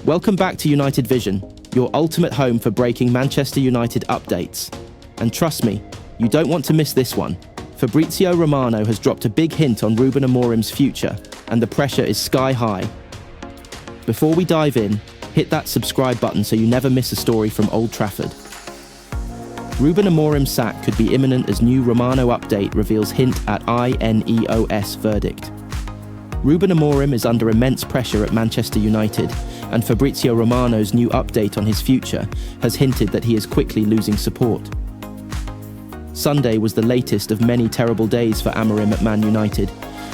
Welcome back to United Vision, your ultimate home for breaking Manchester United updates. And trust me, you don't want to miss this one. Fabrizio Romano has dropped a big hint on Ruben Amorim's future, and the pressure is sky high. Before we dive in, hit that subscribe button so you never miss a story from Old Trafford. Ruben Amorim's sack could be imminent as new Romano update reveals hint at INEOS verdict. Ruben Amorim is under immense pressure at Manchester United, and Fabrizio Romano's new update on his future has hinted that he is quickly losing support. Sunday was the latest of many terrible days for Amorim at Man United,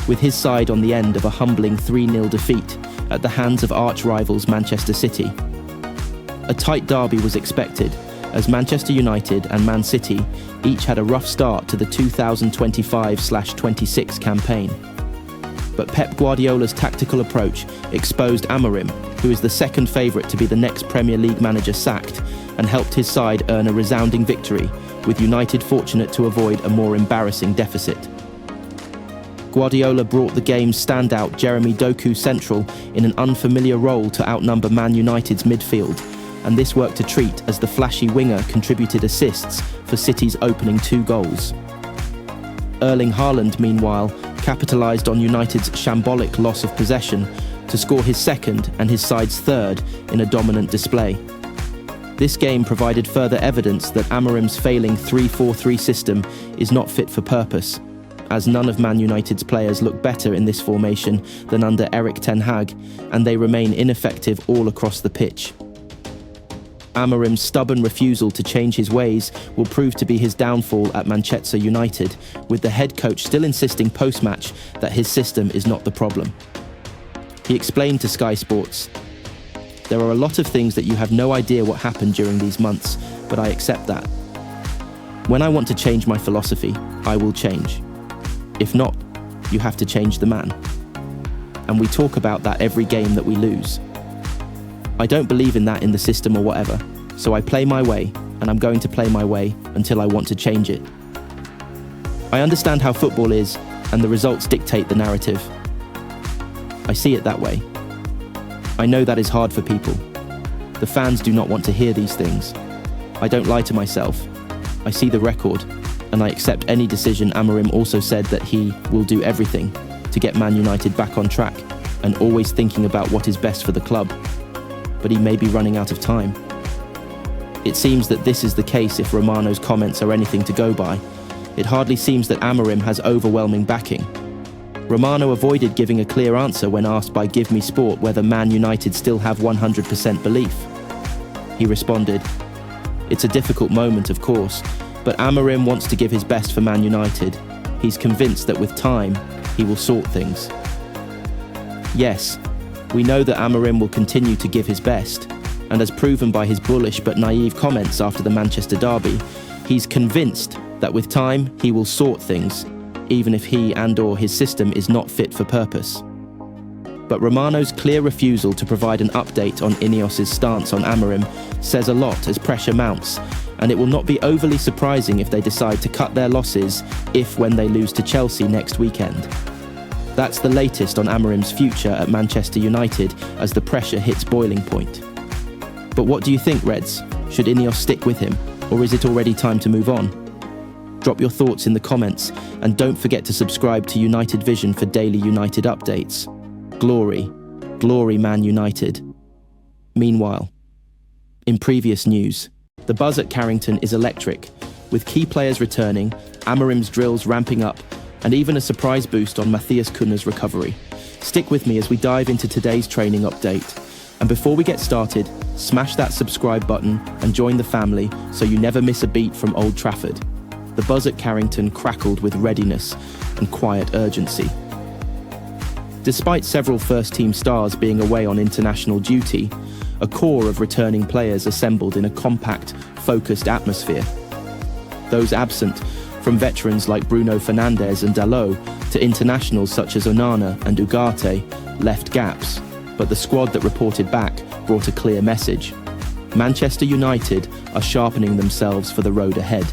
with his side on the end of a humbling 3-0 defeat at the hands of arch-rivals Manchester City. A tight derby was expected, as Manchester United and Man City each had a rough start to the 2025/26 campaign. But Pep Guardiola's tactical approach exposed Amorim, who is the second favourite to be the next Premier League manager sacked, and helped his side earn a resounding victory, with United fortunate to avoid a more embarrassing deficit. Guardiola brought the game's standout Jeremy Doku central in an unfamiliar role to outnumber Man United's midfield, and this worked a treat as the flashy winger contributed assists for City's opening 2 goals. Erling Haaland, meanwhile, capitalised on United's shambolic loss of possession to score his second and his side's third in a dominant display. This game provided further evidence that Amorim's failing 3-4-3 system is not fit for purpose, as none of Man United's players look better in this formation than under Erik ten Hag, and they remain ineffective all across the pitch. Amorim's stubborn refusal to change his ways will prove to be his downfall at Manchester United, with the head coach still insisting post-match that his system is not the problem. He explained to Sky Sports, "There are a lot of things that you have no idea what happened during these months, but I accept that. When I want to change my philosophy, I will change. If not, you have to change the man. And we talk about that every game that we lose. I don't believe in that in the system or whatever, so I play my way, and I'm going to play my way until I want to change it. I understand how football is, and the results dictate the narrative. I see it that way. I know that is hard for people. The fans do not want to hear these things. I don't lie to myself. I see the record, and I accept any decision." Amorim also said that he will do everything to get Man United back on track, and always thinking about what is best for the club. But he may be running out of time. It seems that this is the case if Romano's comments are anything to go by. It hardly seems that Amorim has overwhelming backing. Romano avoided giving a clear answer when asked by Give Me Sport whether Man United still have 100% belief. He responded, "It's a difficult moment, of course, but Amorim wants to give his best for Man United. He's convinced that with time, he will sort things." Yes, we know that Amorim will continue to give his best, and as proven by his bullish but naive comments after the Manchester derby, he's convinced that with time he will sort things, even if he and/or his system is not fit for purpose. But Romano's clear refusal to provide an update on INEOS' stance on Amorim says a lot as pressure mounts, and it will not be overly surprising if they decide to cut their losses when they lose to Chelsea next weekend. That's the latest on Amorim's future at Manchester United as the pressure hits boiling point. But what do you think, Reds? Should INEOS stick with him, or is it already time to move on? Drop your thoughts in the comments, and don't forget to subscribe to United Vision for daily United updates. Glory, glory Man United. Meanwhile, in previous news, the buzz at Carrington is electric, with key players returning, Amorim's drills ramping up, and even a surprise boost on Matthias Cunha's recovery. Stick with me as we dive into today's training update. And before we get started, smash that subscribe button and join the family so you never miss a beat from Old Trafford. The buzz at Carrington crackled with readiness and quiet urgency. Despite several first-team stars being away on international duty, a core of returning players assembled in a compact, focused atmosphere. Those absent, from veterans like Bruno Fernandes and Dalot to internationals such as Onana and Ugarte, left gaps, but the squad that reported back brought a clear message. Manchester United are sharpening themselves for the road ahead.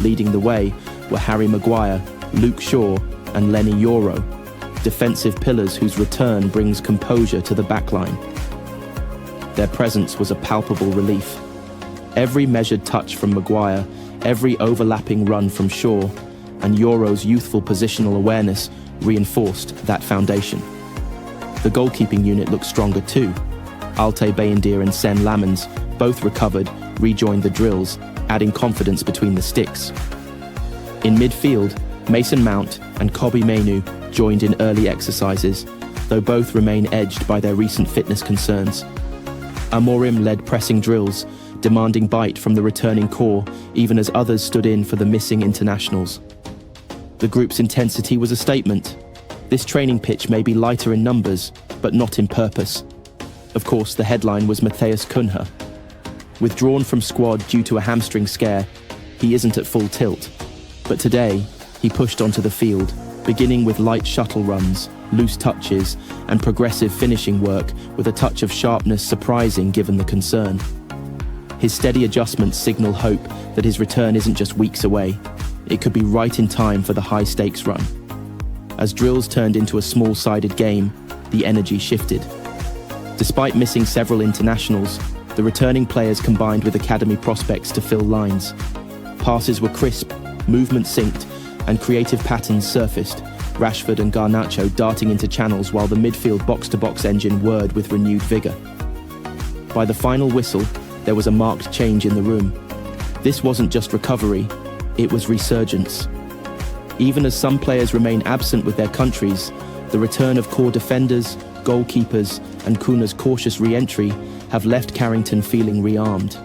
Leading the way were Harry Maguire, Luke Shaw and Lenny Yoro, defensive pillars whose return brings composure to the backline. their presence was a palpable relief. Every measured touch from Maguire, every overlapping run from Shaw, and Euro's youthful positional awareness reinforced that foundation. The goalkeeping unit looked stronger too. Altay Bayindir and Sen Lamens both recovered, rejoined the drills, adding confidence between the sticks. In midfield, Mason Mount and Kobbie Mainoo joined in early exercises, though both remain edged by their recent fitness concerns. Amorim led pressing drills, demanding bite from the returning core, even as others stood in for the missing internationals. The group's intensity was a statement. This training pitch may be lighter in numbers, but not in purpose. Of course, the headline was Matheus Cunha. Withdrawn from squad due to a hamstring scare, he isn't at full tilt. But today, he pushed onto the field, beginning with light shuttle runs, loose touches, and progressive finishing work with a touch of sharpness surprising given the concern. His steady adjustments signal hope that his return isn't just weeks away. It could be right in time for the high-stakes run. As drills turned into a small-sided game, the energy shifted. Despite missing several internationals, the returning players combined with academy prospects to fill lines. Passes were crisp, movement synced, and creative patterns surfaced, Rashford and Garnacho darting into channels while the midfield box-to-box engine whirred with renewed vigour. By the final whistle, there was a marked change in the room. This wasn't just recovery, it was resurgence. Even as some players remain absent with their countries, the return of core defenders, goalkeepers, and Cunha's cautious re-entry have left Carrington feeling rearmed.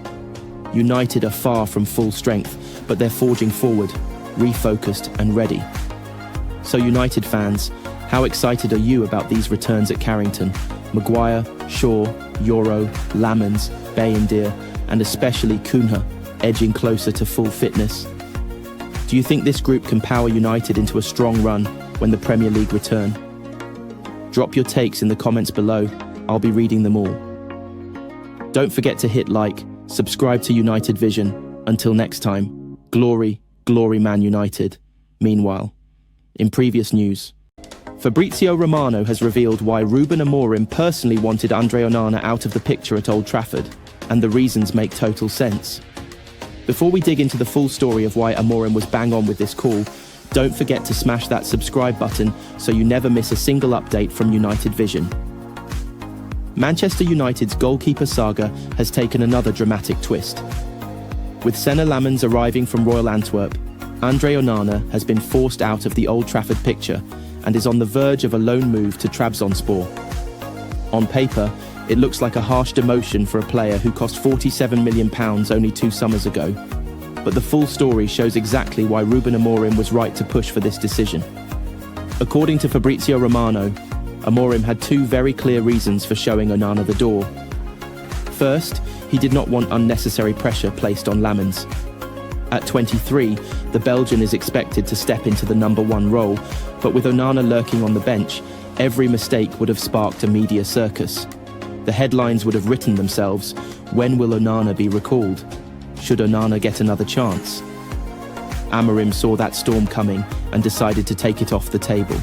United are far from full strength, but they're forging forward, refocused and ready. So United fans, how excited are you about these returns at Carrington? Maguire, Shaw, Euro, Lamens, Bayindir, and especially Cunha, edging closer to full fitness. Do you think this group can power United into a strong run when the Premier League return? Drop your takes in the comments below. I'll be reading them all. Don't forget to hit like, subscribe to United Vision. Until next time, glory, glory Man United. Meanwhile, in previous news, Fabrizio Romano has revealed why Ruben Amorim personally wanted Andre Onana out of the picture at Old Trafford, and the reasons make total sense. Before we dig into the full story of why Amorim was bang on with this call, don't forget to smash that subscribe button so you never miss a single update from United Vision. Manchester United's goalkeeper saga has taken another dramatic twist. With Senna Lamens arriving from Royal Antwerp, Andre Onana has been forced out of the Old Trafford picture and is on the verge of a loan move to Trabzonspor. On paper, it looks like a harsh demotion for a player who cost £47 million only 2 summers ago. But the full story shows exactly why Ruben Amorim was right to push for this decision. According to Fabrizio Romano, Amorim had 2 very clear reasons for showing Onana the door. First, he did not want unnecessary pressure placed on Lamens. At 23, the Belgian is expected to step into the number 1 role, but with Onana lurking on the bench, every mistake would have sparked a media circus. The headlines would have written themselves, "When will Onana be recalled? Should Onana get another chance?" Amorim saw that storm coming and decided to take it off the table.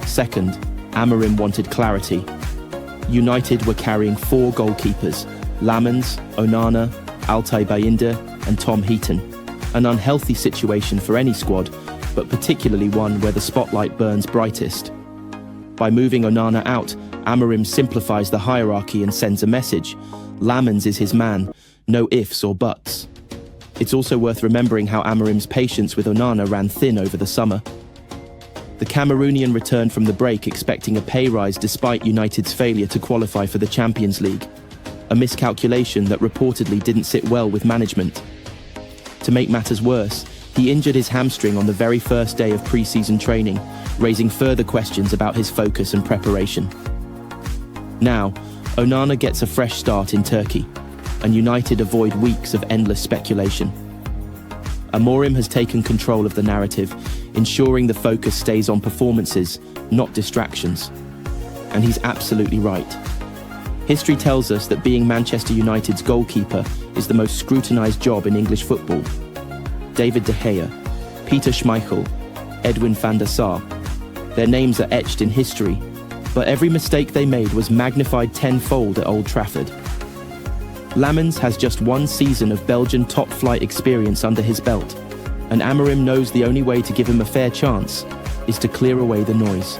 Second, Amorim wanted clarity. United were carrying 4 goalkeepers: Lamens, Onana, Altay Bayindir and Tom Heaton. An unhealthy situation for any squad, but particularly one where the spotlight burns brightest. By moving Onana out, Amorim simplifies the hierarchy and sends a message. Lamens is his man, no ifs or buts. It's also worth remembering how Amorim's patience with Onana ran thin over the summer. The Cameroonian returned from the break expecting a pay rise despite United's failure to qualify for the Champions League, a miscalculation that reportedly didn't sit well with management. To make matters worse, he injured his hamstring on the very first day of pre-season training, raising further questions about his focus and preparation. Now, Onana gets a fresh start in Turkey, and United avoid weeks of endless speculation. Amorim has taken control of the narrative, ensuring the focus stays on performances, not distractions. And he's absolutely right. History tells us that being Manchester United's goalkeeper is the most scrutinised job in English football. David De Gea, Peter Schmeichel, Edwin van der Sar. Their names are etched in history, But every mistake they made was magnified tenfold at Old Trafford. Lamens has just one season of Belgian top-flight experience under his belt, and Amorim knows the only way to give him a fair chance is to clear away the noise.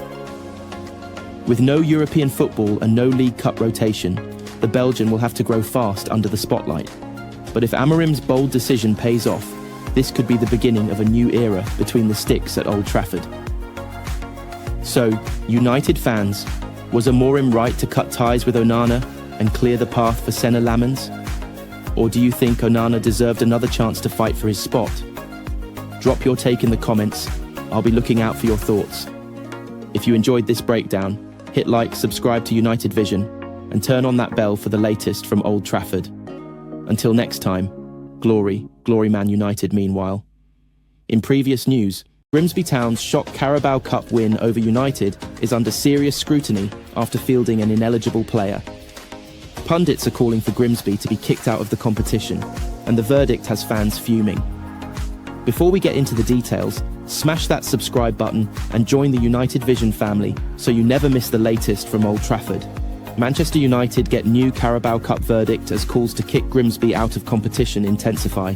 With no European football and no League Cup rotation, the Belgian will have to grow fast under the spotlight. But if Amorim's bold decision pays off, this could be the beginning of a new era between the sticks at Old Trafford. So, United fans, was Amorim right to cut ties with Onana and clear the path for Senna Lamens? Or do you think Onana deserved another chance to fight for his spot? Drop your take in the comments. I'll be looking out for your thoughts. If you enjoyed this breakdown, hit like, subscribe to United Vision, and turn on that bell for the latest from Old Trafford. Until next time, glory Man United meanwhile. In previous news, Grimsby Town's shock Carabao Cup win over United is under serious scrutiny after fielding an ineligible player. Pundits are calling for Grimsby to be kicked out of the competition, and the verdict has fans fuming. Before we get into the details, smash that subscribe button and join the United Vision family so you never miss the latest from Old Trafford. Manchester United get new Carabao Cup verdict as calls to kick Grimsby out of competition intensify.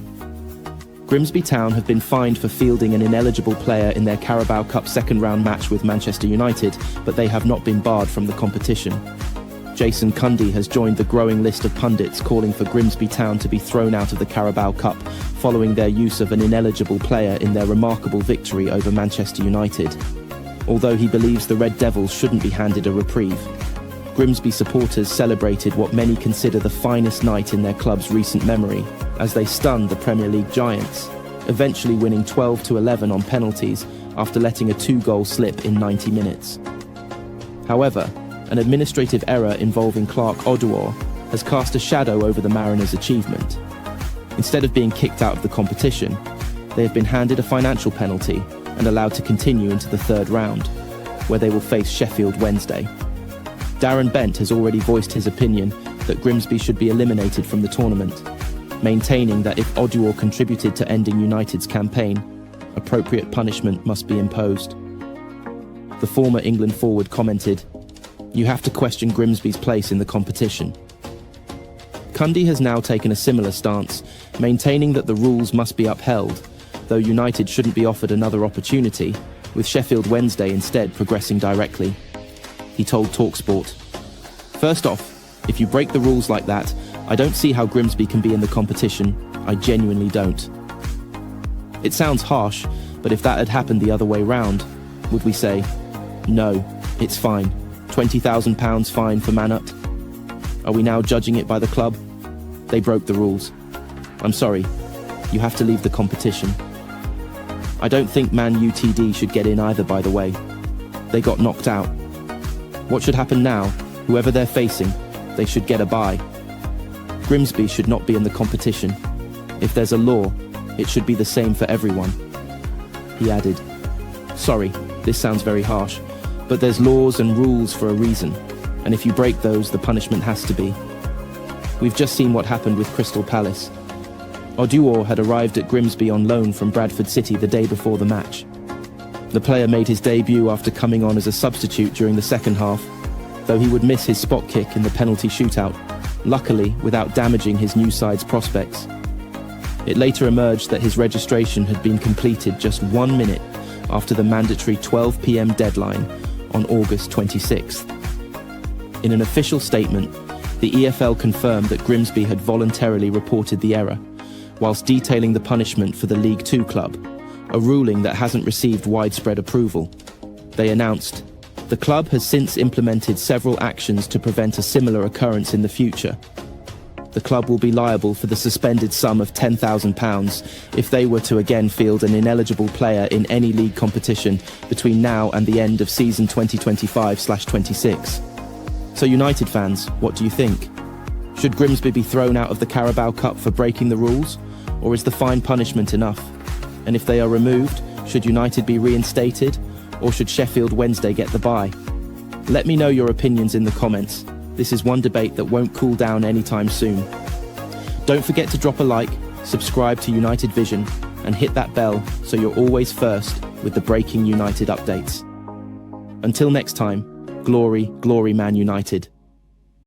Grimsby Town have been fined for fielding an ineligible player in their Carabao Cup second-round match with Manchester United, but they have not been barred from the competition. Jason Cundy has joined the growing list of pundits calling for Grimsby Town to be thrown out of the Carabao Cup following their use of an ineligible player in their remarkable victory over Manchester United. Although he believes the Red Devils shouldn't be handed a reprieve. Grimsby supporters celebrated what many consider the finest night in their club's recent memory, as they stunned the Premier League giants, eventually winning 12-11 on penalties after letting a 2-goal slip in 90 minutes. However, an administrative error involving Clark Oduor has cast a shadow over the Mariners' achievement. Instead of being kicked out of the competition, they have been handed a financial penalty and allowed to continue into the third round, where they will face Sheffield Wednesday. Darren Bent has already voiced his opinion that Grimsby should be eliminated from the tournament, maintaining that if Oduor contributed to ending United's campaign, appropriate punishment must be imposed. The former England forward commented, "You have to question Grimsby's place in the competition." Cundy has now taken a similar stance, maintaining that the rules must be upheld, though United shouldn't be offered another opportunity, with Sheffield Wednesday instead progressing directly. He told TalkSport, "First off, if you break the rules like that, I don't see how Grimsby can be in the competition. I genuinely don't." It sounds harsh, but if that had happened the other way round, would we say, "No, it's fine, £20,000 fine for Manut"? Are we now judging it by the club? They broke the rules. I'm sorry, you have to leave the competition. I don't think Man UTD should get in either, by the way. They got knocked out. What should happen now? Whoever they're facing, they should get a bye. Grimsby should not be in the competition. If there's a law, it should be the same for everyone. He added, "Sorry, this sounds very harsh, but there's laws and rules for a reason, and if you break those, the punishment has to be. We've just seen what happened with Crystal Palace. Oduor had arrived at Grimsby on loan from Bradford City the day before the match. The player made his debut after coming on as a substitute during the second half, though he would miss his spot kick in the penalty shootout, luckily without damaging his new side's prospects. It later emerged that his registration had been completed just 1 minute after the mandatory 12 p.m. deadline on August 26th. In an official statement, the EFL confirmed that Grimsby had voluntarily reported the error, whilst detailing the punishment for the League Two club, a ruling that hasn't received widespread approval. They announced, "The club has since implemented several actions to prevent a similar occurrence in the future. The club will be liable for the suspended sum of £10,000 if they were to again field an ineligible player in any league competition between now and the end of season 2025/26. So United fans, what do you think? Should Grimsby be thrown out of the Carabao Cup for breaking the rules, or is the fine punishment enough? And if they are removed, should United be reinstated, or should Sheffield Wednesday get the bye? Let me know your opinions in the comments. This is one debate that won't cool down anytime soon. Don't forget to drop a like, subscribe to United Vision, and hit that bell so you're always first with the breaking United updates. Until next time, Glory, glory Man United.